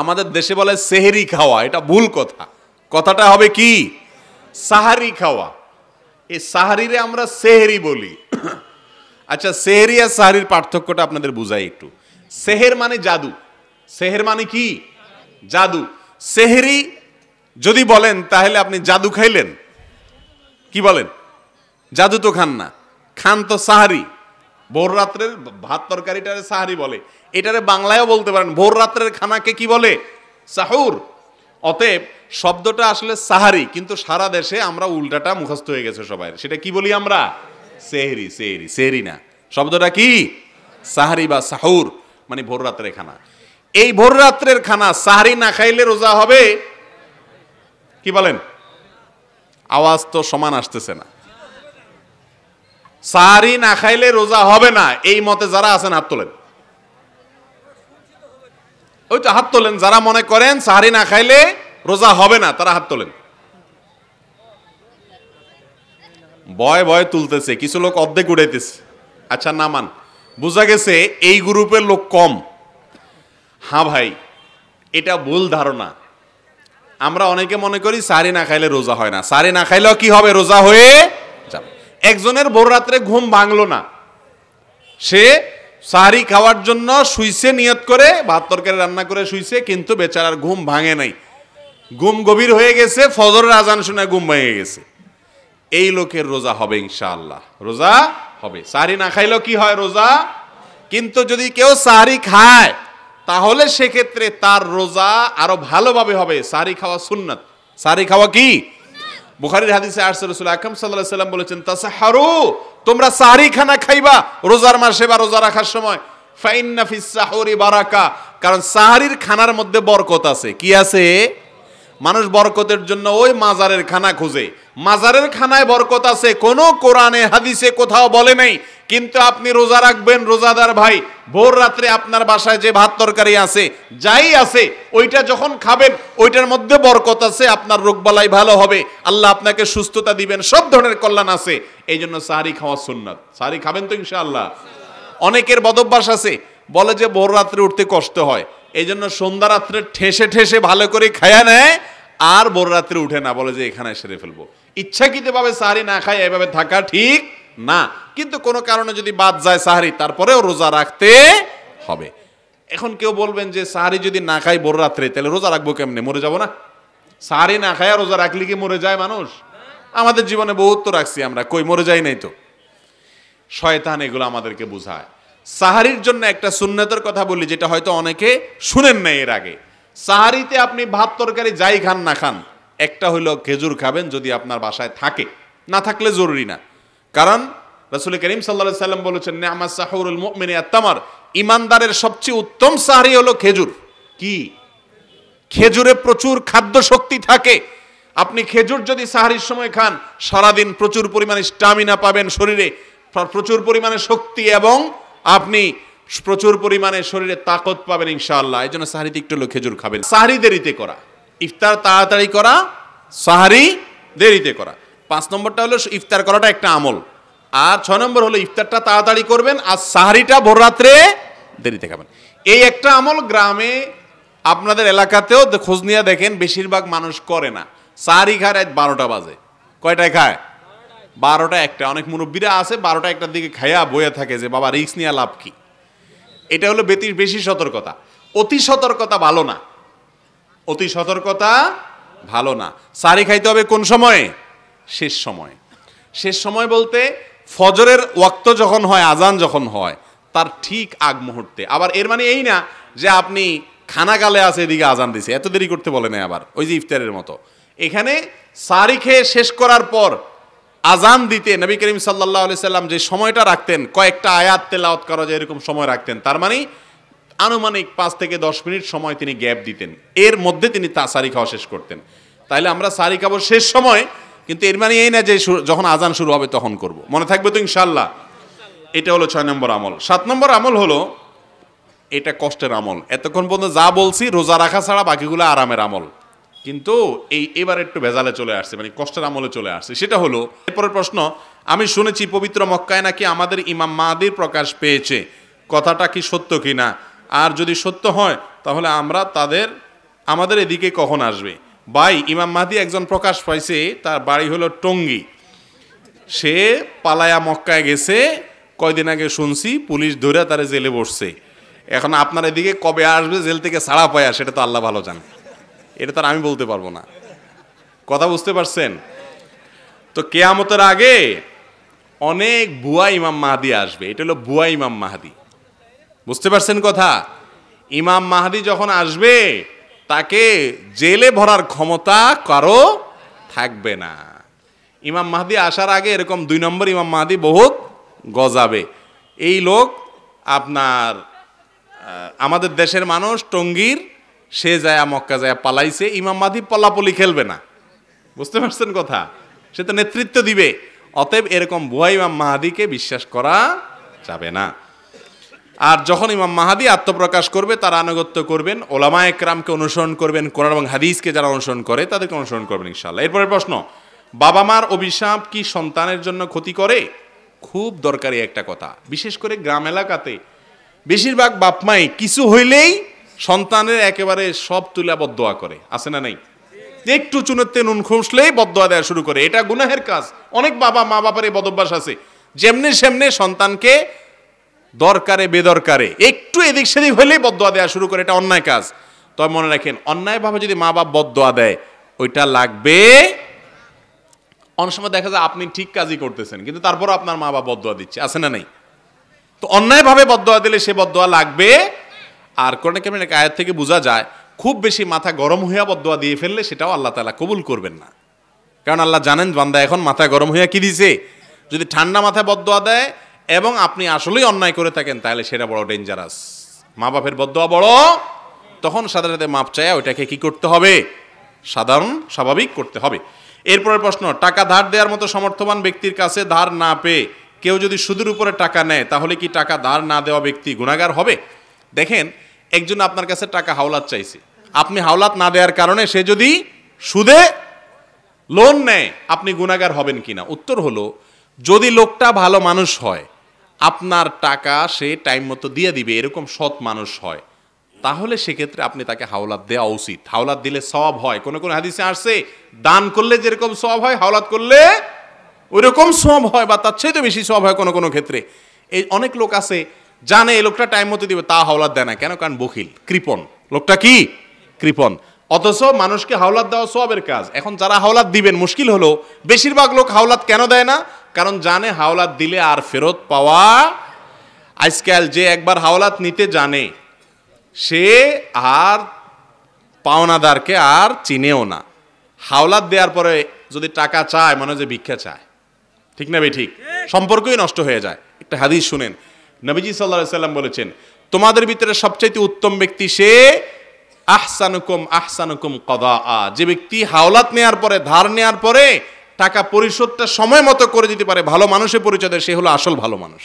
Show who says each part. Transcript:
Speaker 1: আমাদের দেশে বলে সেহরি খাওয়া, এটা ভুল কথা। কথাটা হবে কি? সাহারি খাওয়া। এই সাহারিরে আমরা সেহরি বলি। আচ্ছা, সেহরি আর সাহারির পার্থক্যটা আপনাদের বুঝাই একটু। সেহের মানে জাদু। সেহের মানে কি? জাদু। সেহরি যদি বলেন তাহলে আপনি জাদু খাইলেন। কি বলেন? জাদু তো খান না, খান তো সাহারি। ভোর রাত্রের ভাত তরকারিটারে সাহারি বলে। এটারে বাংলায়ও বলতে পারেন, ভোর রাত্রের খানাকে কি বলে? সাহুর। অতএব শব্দটা আসলে সাহারি, কিন্তু সারা দেশে আমরা উল্টাটা মুখস্থ হয়ে গেছে সবাই। সেটা কি বলি আমরা? সেহরি। সেহরি, সেহরি না, শব্দটা কি? সাহারি বা সাহুর, মানে ভোর রাত্রের খানা। এই ভোর রাত্রের খানা সাহারি না খাইলে রোজা হবে? কি বলেন? আওয়াজ তো সমান আসতেছে না। সাহারি না খাইলে রোজা হবে না, এই মতে যারা আছেন হাত তোলেন। ওই তো হাত তোলেন যারা মনে করেন সাহারি না খাইলে রোজা হবে না, তারা হাত তোলেন। ভয় ভয় তুলতেছে, কিছু লোক অর্ধেক উড়াইতেছে। আচ্ছা নামান, বোঝা গেছে এই গ্রুপের লোক কম। হ্যাঁ ভাই, এটা ভুল ধারণা। আমরা অনেকে মনে করি সাহারি না খাইলে রোজা হয় না। সাহারি না খাইলেও কি হবে? রোজা হয়ে যাবে। একজনের ভোর রাত্রে ঘুম ভাঙলো না, সে সাহারি খাওয়ার জন্য শুইছে নিয়ত করে, ভাত তরকারি রান্না করে শুইছে, কিন্তু বেচারার ঘুম ভাঙে নাই, ঘুম গভীর হয়ে গেছে, ফজরের আজান শুনে ঘুম ভেঙে গেছে। এই লোকের রোজা হবে ইনশাআল্লাহ, রোজা হবে। সাহারি না খাইলেও কি হয়? রোজা। কিন্তু যদি কেউ সাহারি খায় তাহলে সেক্ষেত্রে তার রোজা আরো ভালোভাবে হবে। সাহারি খাওয়া সুন্নাত। সাহারি খাওয়া কি? বুখারীর হাদিসে আসছে রাসূল আকরাম সাল্লাল্লাহু আলাইহি ওয়াসাল্লাম বলেছেন, তাসাহারু, তোমরা সাহারি খানা খাইবা রোজার মাসে বা রোজা রাখার সময়। ফাইন্না ফিস সাহুরি বারাকা, কারণ সাহারির খানার মধ্যে বরকত আছে। কি আছে? মানুষ বরকতের জন্য ওই মাজারের খানা খুঁজে। মাজারের খানায় বরকত আছে, কোনো কোরআনে হাদিসে কোথাও বলে নাই। কিন্তু আপনি রোজা রাখবেন, রোজাদার ভাই, ভোর রাত্রে আপনার বাসায় যে ভাত তরকারি আছে, যাই আছে, ওইটা যখন খাবেন ওইটার মধ্যে বরকত আছে, আপনার রোগবালাই ভালো হবে, আল্লাহ আপনাকে সুস্থতা দিবেন, সব ধরনের কল্যাণ আছে। এই জন্য সাহারি খাওয়া সুন্নাত। সাহারি খাবেন তো ইনশাআল্লাহ। অনেকের বদভ্যাস আছে, বলে যে ভোর রাত্রে উঠতে কষ্ট হয়, এই জন্য সন্ধ্যা রাত্রে ঠেসে ঠেসে ভালো করে খায়া নেয়, আর ভোর রাত্রে উঠে না, বলে যে এখানে সেরে ফেলবো। ইচ্ছাকৃতভাবে সাহারি না খায় এভাবে থাকা ঠিক না। কিন্তু কোনো কারণে যদি বাদ যায় সাহারি, তারপরেও রোজা রাখতে হবে। এখন কেউ বলবেন যে সাহারি যদি না খাই ভোর রাত্রে, তাহলে রোজা রাখবো কেমনে? মরে যাব না? সাহারি না খায় রোজা রাখলে কি মরে যায় মানুষ? আমাদের জীবনে বহুত তো রাখছি আমরা, কই মরে যাই নাই তো। শয়তান এগুলো আমাদেরকে বুঝায়। সাহারির জন্য একটা সুন্নতের কথা বলি, যেটা হয়তো অনেকে শুনেন নাই এর আগে। সাহারিতে আপনি ভাত তরকারি যাই খান না খান, একটা হইলো খেজুর খাবেন, যদি আপনার বাসায় থাকে, না থাকলে জরুরি না। কারণ রাসূল করিম সাল্লাল্লাহু আলাইহি সাল্লাম বলেছেন, নি'মাস সাহুরুল মুমিনি আত-তামার, ইমানদারের সবচেয়ে উত্তম সাহারি হলো খেজুর। কি? খেজুরে প্রচুর খাদ্য শক্তি থাকে। আপনি খেজুর যদি সাহারির সময় খান, সারাদিন প্রচুর পরিমাণে স্টামিনা পাবেন শরীরে, প্রচুর পরিমাণে শক্তি, এবং আপনি প্রচুর পরিমাণে শরীরে তাকত পাবেন ইনশাআল্লাহ। এই জন্য সাহারিতে একটু হলো খেজুর খাবেন। সাহারি দেরিতে করা, ইফতার তাড়াতাড়ি করা, সাহারি দেরিতে করা। 5 নম্বরটা হলো ইফতার করাটা একটা আমল, আর 6 নম্বর হলো ইফতারটা তাড়াতাড়ি করবেন, আর সাহারিটা ভোর রাত্রে দেরিতে খাবেন। এই একটা আমল গ্রামে আপনাদের এলাকাতেও খোঁজ নিয়ে দেখেন বেশিরভাগ মানুষ করে না। সাহারি খায় রাত 12টা বাজে। কয়টায় খায়? 12টা 1টা। অনেক মুরব্বীরা আছে 12টা 1টার দিকে খাইয়া বইয়া থাকে যে বাবা রিস্ক নিয়ে লাভ কি। এটা হলো বেশি সতর্কতা। অতি সতর্কতা ভালো না, অতি সতর্কতা ভালো না। সাহারি খাইতে হবে কোন সময়ে? শেষ সময়। শেষ সময় বলতে ফজরের ওয়াক্ত যখন হয়, আজান যখন হয়, তার ঠিক আগ মুহূর্তে। আবার এর মানে এই না যে আপনি খানা গালে আছে এদিকে আজান দিছে, এত দেরি করতে বলে না। আবার ওই যে ইফতারের মতো, এখানে সাহারি খেয়ে শেষ করার পর আজান দিতে নবী করিম সাল্লাল্লাহু আলাইহি সাল্লাম যে সময়টা রাখতেন, কয়েকটা আয়াত তেলাওয়াত করা যায় এরকম সময় রাখতেন। তার মানে আনুমানিক 5 থেকে 10 মিনিট সময় তিনি গ্যাপ দিতেন, এর মধ্যে তিনি সাহারি খাওয়া শেষ করতেন। তাইলে আমরা সাহারি খাবো শেষ সময়, কিন্তু এর মানে এই না যে যখন আজান শুরু হবে তখন করব। মনে থাকবে তো ইনশাআল্লাহ? এটা হলো 6 নম্বর আমল। 7 নম্বর আমল হলো, এটা কষ্টের আমল। এতক্ষণ পর্যন্ত যা বলছি রোজা রাখা ছাড়া বাকিগুলো আরামের আমল, কিন্তু এবার একটু ভেজালে চলে আসছে, মানে কষ্টের আমলে চলে আসছে। সেটা হলো, এরপরের প্রশ্ন, আমি শুনেছি পবিত্র মক্কায় নাকি আমাদের ইমাম মাহদীর প্রকাশ পেয়েছে, কথাটা কি সত্য কিনা? আর যদি সত্য হয় তাহলে আমরা তাদের আমাদের এদিকে কখন আসবে? ভাই, ইমাম মাহদি একজন প্রকাশ পাইছে, তার বাড়ি হলো টঙ্গী। সে পালায়া মক্কায় গেছে, কয়দিন আগে শুনছি পুলিশ ধরে তারে জেলে বসছে। এখন আপনার এদিকে কবে আসবে জেল থেকে ছাড়া পায়া, সেটা তো আল্লাহ ভালো জানে, এটা তো আর আমি বলতে পারবো না। কথা বুঝতে পারছেন? তো কিয়ামতের আগে অনেক ভুয়া ইমাম মাহদি আসবে, এটা হলো ভুয়া ইমাম মাহদি। বুঝতে পারছেন কথা? ইমাম মাহদি যখন আসবে তাকে জেলে ভরার ক্ষমতা কারো থাকবে না। ইমাম মাহদি আসার আগে এরকম 2 নম্বর ইমাম মাহদি বহুত গজাবে। এই লোক আপনার আমাদের দেশের মানুষ টঙ্গীর, সে যায় মক্কা যায় পালাইছে, ইমাম মাহদি পলাপলি খেলবে না। বুঝতে পারছেন কথা? সে তো নেতৃত্ব দিবে। অতএব এরকম ভুয়া ইমাম মাহদিকে বিশ্বাস করা যাবে না। আর যখন ইমাম মাহদি আত্মপ্রকাশ করবে তার আনুগত্য করবেন, ওলামা একরামকে অনুসরণ করবেন, কোরআন এবং হাদিসকে যারা অনুসরণ করে তাদেরকে অনুসরণ করবেন ইনশাআল্লাহ। এরপরের প্রশ্ন, বাবা মার অভিশাপ কি সন্তানের জন্য ক্ষতি করে? খুব দরকারি একটা কথা। বিশেষ করে গ্রাম এলাকাতে বেশিরভাগ বাপ মাই কিছু হইলেই সন্তানের একেবারে সব তুলা বদদোয়া করে, আছে না নাই? একটু চুনতে নুন খুঁসলেই বদদোয়া দেওয়া শুরু করে, এটা গুনাহের কাজ। অনেক বাবা মা বাবার এই বদভ্যাস আছে, যেমনি সেমনি সন্তানকে দরকারে বেদরকারে একটু এদিক সেদিক হইলেই বদদোয়া দেওয়া শুরু করে, এটা অন্যায় কাজ। তবে মনে রাখেন, অন্যায়ভাবে যদি মা বাপ বদদোয়া দেয় ওইটা লাগবে। অনেক সময় দেখা যায় আপনি ঠিক কাজই করতেছেন কিন্তু তারপরও আপনার মা বাপ বদদোয়া দিচ্ছে, আছে না নাই? তো অন্যায়ভাবে বদদোয়া দিলে সে বদদোয়া লাগবে। আর কোরআন কারীমের এক আয়াত থেকে বোঝা যায়, খুব বেশি মাথা গরম হইয়া বদদোয়া দিয়ে ফেললে সেটাও আল্লাহ তাআলা কবুল করবেন না। কারণ আল্লাহ জানেন বান্দা এখন মাথা গরম হইয়া কি দিছে। যদি ঠান্ডা মাথায় বদদোয়া দেয় এবং আপনি আসলেই অন্যায় করে থাকেন তাহলে সেটা বড় ডেঞ্জারাস। মা বাপের বদদোয়া বড়, তখন সাথে সাথে মাপ চাইয়া ওইটাকে কি করতে হবে? সাধারণ স্বাভাবিক করতে হবে। এরপরের প্রশ্ন, টাকা ধার দেওয়ার মতো সমর্থবান ব্যক্তির কাছে ধার না পেয়ে কেউ যদি সুদের উপরে টাকা নেয় তাহলে কি টাকা ধার না দেওয়া ব্যক্তি গুনাহগার হবে? দেখেন, একজন আপনার কাছে টাকা হাওলাত চাইছে, আপনি হাওলাত না দেওয়ার কারণে সে যদি সুদে লোন নেয়, আপনি গুনাহগার হবেন কিনা? উত্তর হলো, যদি লোকটা ভালো মানুষ হয়, আপনার টাকা সে টাইম মতো দিয়ে দিবে, এরকম সৎ মানুষ হয়, তাহলে সেক্ষেত্রে আপনি তাকে হাওলাত দেওয়া উচিত। হাওলাত দিলে সওয়াব হয়। কোন কোন হাদিসে আসছে, দান করলে যেরকম সওয়াব হয় হাওলাত করলে ওইরকম সওয়াব হয়, বা তার চেয়ে বেশি সওয়াব হয় কোন কোন ক্ষেত্রে। এই অনেক লোক আছে জানে এই লোকটা টাইম মতো দিবে, তা হাওলাত দেয় না কেন? কারণ বখিল, কৃপণ। লোকটা কি? কৃপণ। অথচ মানুষকে হাওলাত দেওয়া সওয়াবের কাজ। এখন যারা হাওলাত দিবেন, মুশকিল হলো বেশিরভাগ লোক হাওলাত কেন দেয় না? কারণ জানে হাওলাত দিলে আর ফেরত পাওয়া। আজকাল যে একবার হাওলাত নিতে জানে সে আর পাওনাদারকে আর চিনেও না। হাওলাত দেওয়ার পরে যদি টাকা চায় মানে যে ভিক্ষা চায়, ঠিক না? ঠিক, সম্পর্কই নষ্ট হয়ে যায়। একটা হাদিস শুনেন, নবীজি সাল্লাল্লাহু আলাইহি সাল্লাম বলেছেন, তোমাদের ভিতরে সবচাইতে উত্তম ব্যক্তি সে আহসানুকুম কদাআ, যে ব্যক্তি হাওলাত নেওয়ার পরে, ধার নেওয়ার পরে টাকা পরিশোধটা সময় মতো করে দিতে পারে, ভালো মানুষের পরিচয় দেয়, সে হলো আসল ভালো মানুষ।